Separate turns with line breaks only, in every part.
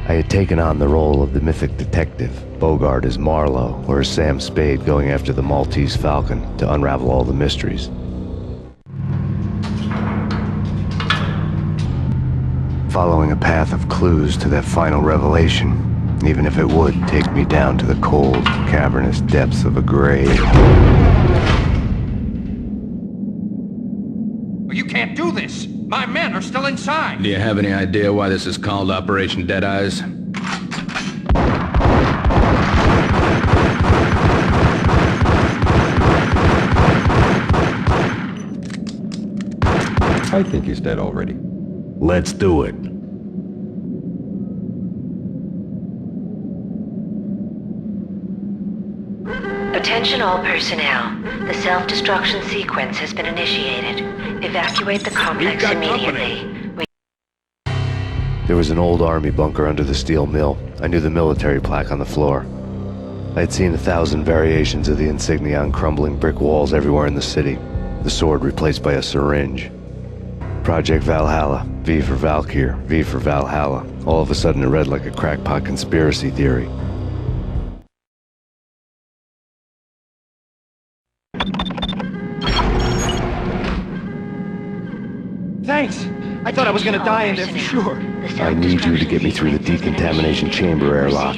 I had taken on the role of the mythic detective, Bogart as Marlowe, or as Sam Spade going after the Maltese Falcon to unravel all the mysteries. Following a path of clues to that final revelation, even if it would take me down to the cold, cavernous depths of a grave.
You can't do this! My men are still inside!
Do you have any idea why this is called Operation Dead Eyes?
I think he's dead already.
Let's do it.
Attention all personnel. The self-destruction sequence has been initiated. Evacuate the complex immediately.
There was an old army bunker under the steel mill. I knew the military plaque on the floor. I had seen 1,000 variations of the insignia on crumbling brick walls everywhere in the city. The sword replaced by a syringe. Project Valhalla, V for Valkyr, V for Valhalla. All of a sudden it read like a crackpot conspiracy theory.
Thanks! I thought I was gonna die in there for sure.
I need you to get me through the decontamination chamber airlock.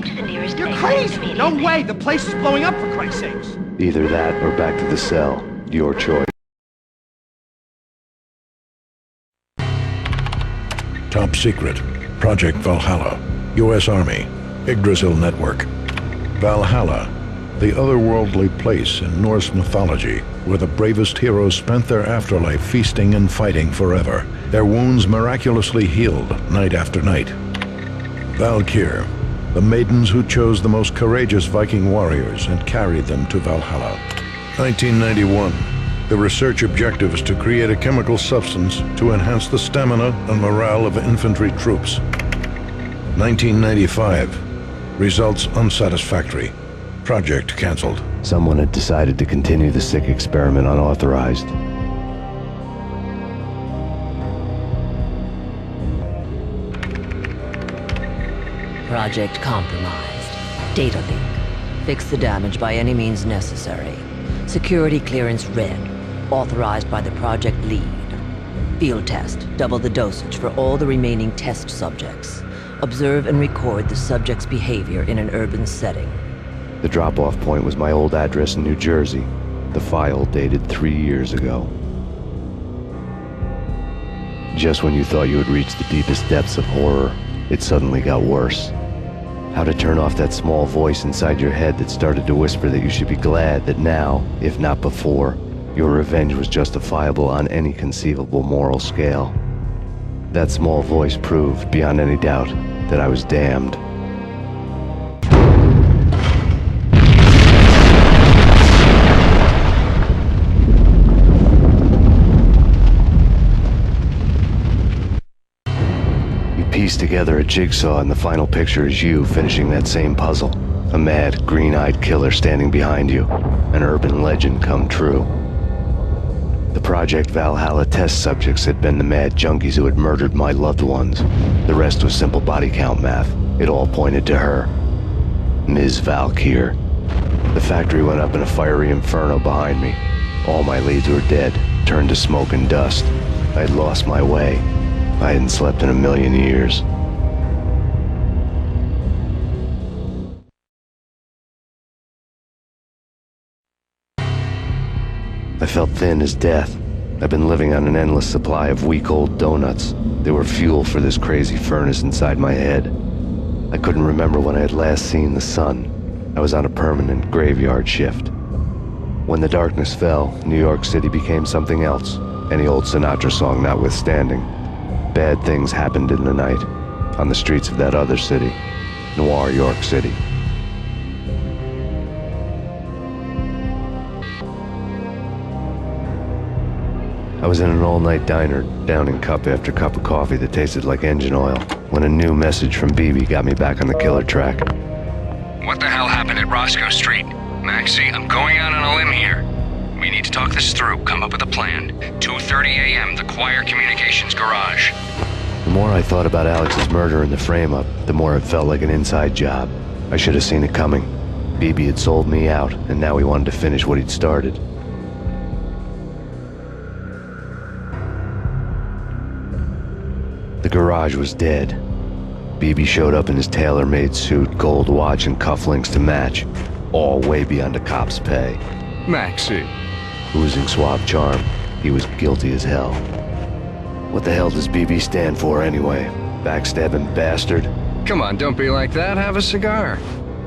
You're crazy! No way! The place is blowing up, for Christ's sakes!
Either that or back to the cell. Your choice.
Top secret. Project Valhalla. U.S. Army. Yggdrasil Network. Valhalla. The otherworldly place in Norse mythology where the bravest heroes spent their afterlife feasting and fighting forever, their wounds miraculously healed night after night. Valkyr. The maidens who chose the most courageous Viking warriors and carried them to Valhalla. 1991. The research objective is to create a chemical substance to enhance the stamina and morale of infantry troops. 1995. Results unsatisfactory. Project cancelled.
Someone had decided to continue the sick experiment unauthorized.
Project compromised. Data leak. Fix the damage by any means necessary. Security clearance red. Authorized by the project lead. Field test. Double the dosage for all the remaining test subjects. Observe and record the subject's behavior in an urban setting.
The drop-off point was my old address in New Jersey. The file dated 3 years ago. Just when you thought you had reached the deepest depths of horror, it suddenly got worse. How to turn off that small voice inside your head that started to whisper that you should be glad that now, if not before, your revenge was justifiable on any conceivable moral scale. That small voice proved, beyond any doubt, that I was damned. Piece together a jigsaw and the final picture is you finishing that same puzzle. A mad, green-eyed killer standing behind you. An urban legend come true. The Project Valhalla test subjects had been the mad junkies who had murdered my loved ones. The rest was simple body count math. It all pointed to her. Ms. Valkyr. The factory went up in a fiery inferno behind me. All my leads were dead, turned to smoke and dust. I'd lost my way. I hadn't slept in a million years. I felt thin as death. I've been living on an endless supply of week-old donuts. They were fuel for this crazy furnace inside my head. I couldn't remember when I had last seen the sun. I was on a permanent graveyard shift. When the darkness fell, New York City became something else, any old Sinatra song notwithstanding. Bad things happened in the night, on the streets of that other city, Noir York City. I was in an all-night diner, downing cup after cup of coffee that tasted like engine oil, when a new message from BB got me back on the killer track.
What the hell happened at Roscoe Street? Maxie, I'm going out on a limb here. We need to talk this through, come up with a plan. 2:30 a.m., the Choir Communications Garage.
The more I thought about Alex's murder and the frame-up, the more it felt like an inside job. I should have seen it coming. BB had sold me out, and now he wanted to finish what he'd started. The garage was dead. BB showed up in his tailor-made suit, gold watch, and cufflinks to match, all way beyond a cop's pay.
Maxie.
Oozing suave charm, he was guilty as hell. What the hell does BB stand for anyway? Backstabbing bastard?
Come on, don't be like that. Have a cigar.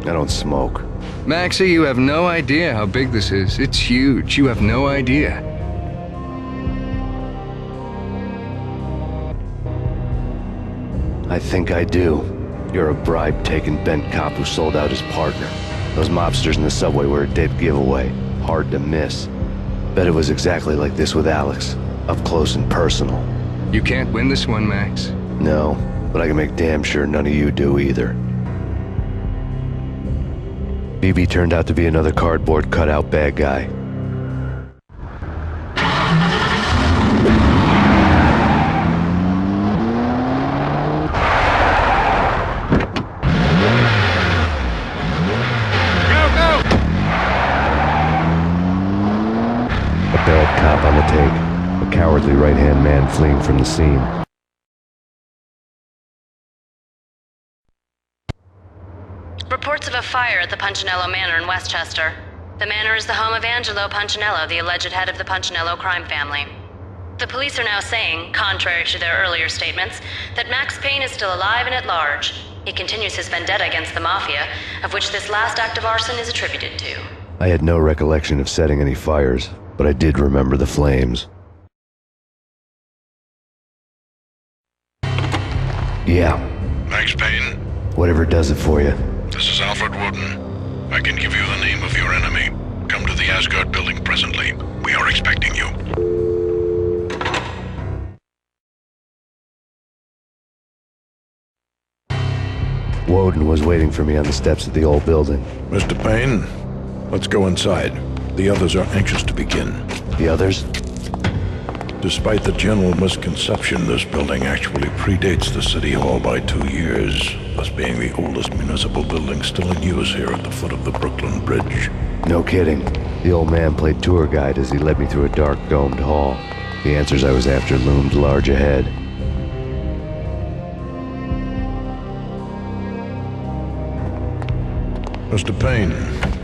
I don't smoke.
Maxie, you have no idea how big this is. It's huge. You have no idea.
I think I do. You're a bribe-taking bent cop who sold out his partner. Those mobsters in the subway were a dead giveaway. Hard to miss. Bet it was exactly like this with Alex. Up close and personal.
You can't win this one, Max.
No, but I can make damn sure none of you do either. BB turned out to be another cardboard cutout bad guy. A bad cop on the take. A cowardly right-hand man fleeing from the scene.
Reports of a fire at the Punchinello Manor in Westchester. The manor is the home of Angelo Punchinello, the alleged head of the Punchinello crime family. The police are now saying, contrary to their earlier statements, that Max Payne is still alive and at large. He continues his vendetta against the Mafia, of which this last act of arson is attributed to.
I had no recollection of setting any fires, but I did remember the flames. Yeah.
Max Payne,
Whatever does it for you.
this is Alfred Woden. I can give you the name of your enemy. Come to the Asgard building presently. We are expecting you.
Woden was waiting for me on the steps of the old building.
Mr. Payne, let's go inside. The others are anxious to begin.
The others?
Despite the general misconception, this building actually predates the City Hall by 2 years, thus being the oldest municipal building still in use here at the foot of the Brooklyn Bridge.
No kidding. The old man played tour guide as he led me through a dark, domed hall. The answers I was after loomed large ahead.
Mr. Payne,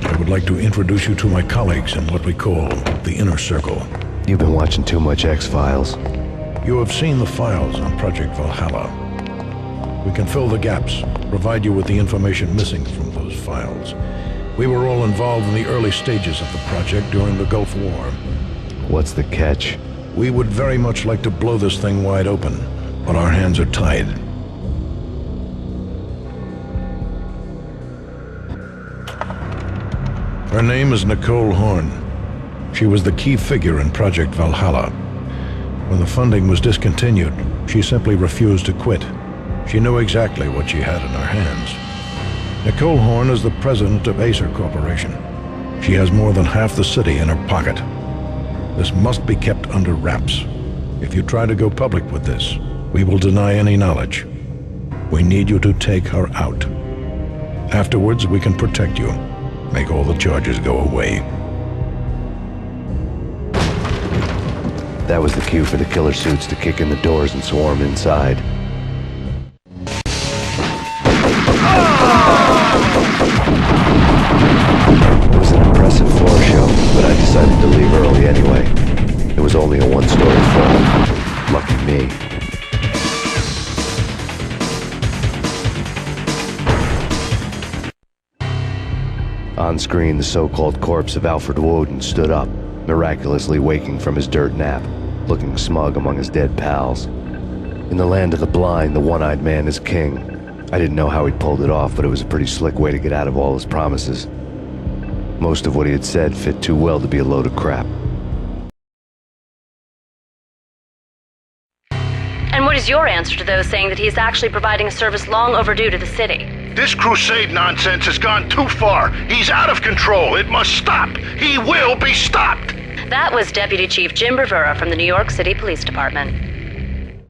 I would like to introduce you to my colleagues in what we call the Inner Circle.
You've been watching too much X-Files.
You have seen the files on Project Valhalla. We can fill the gaps, provide you with the information missing from those files. We were all involved in the early stages of the project during the Gulf War.
What's the catch?
We would very much like to blow this thing wide open, but our hands are tied. Her name is Nicole Horne. She was the key figure in Project Valhalla. When the funding was discontinued, she simply refused to quit. She knew exactly what she had in her hands. Nicole Horne is the president of Acer Corporation. She has more than half the city in her pocket. This must be kept under wraps. If you try to go public with this, we will deny any knowledge. We need you to take her out. Afterwards, we can protect you. Make all the charges go away.
That was the cue for the killer suits to kick in the doors and swarm inside. It was an impressive floor show, but I decided to leave early anyway. It was only a one-story fall. Lucky me. On screen, the so-called corpse of Alfred Woden stood up, miraculously waking from his dirt nap, looking smug among his dead pals. In the land of the blind, the one-eyed man is king. I didn't know how he'd pulled it off, but it was a pretty slick way to get out of all his promises. Most of what he had said fit too well to be a load of crap.
And what is your answer to those saying that he is actually providing a service long overdue to the city?
This crusade nonsense has gone too far. He's out of control. It must stop. He will be stopped.
That was Deputy Chief Jim Bravura from the New York City Police Department.